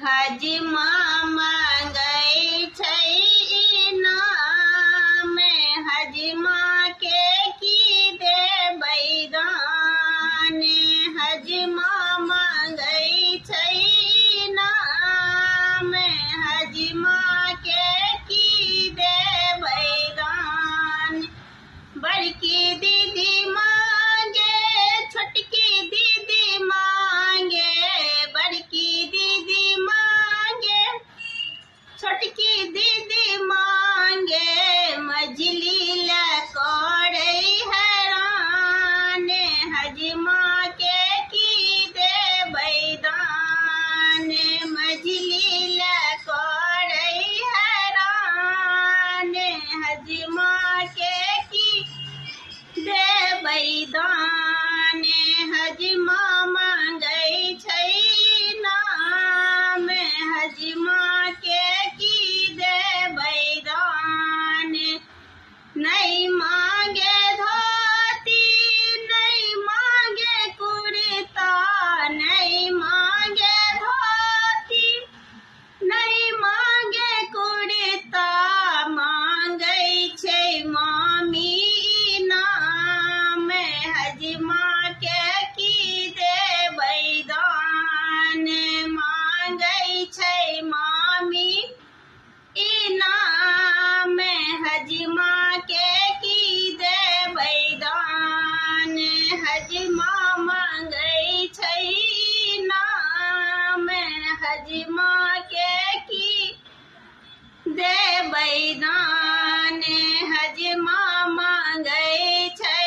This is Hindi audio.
हजमा मांगै छै इनाम, हजमा के की देबै दान। हजमा मांगै छै इनाम, हजमा के की देबै दान। बड़की दीदी मांगे, छोटकी दीदी मांगे, बड़की दीदी मांगे, छोटकी दीदी मांगे, मझली ला करै हैरान। हजमा के की देबै दान, मझली ला करै हैरान। हजमा के की देबै दान। हजमा मांगै छै इनाम, हजमा के की देबै दान। नहीं मांगे धोती, नहीं मांगे कुर्ता, नहीं मांगे धोती, नहीं मांगे कुर्ता, मांगै छै मामी इनाम। हजमा के की देबै दान, मांगै छै मामी इनाम। हजमा के की देबै दान, हजमा मांगै छै इनाम, हजमा के की देबै दान। हजमा मांगै छै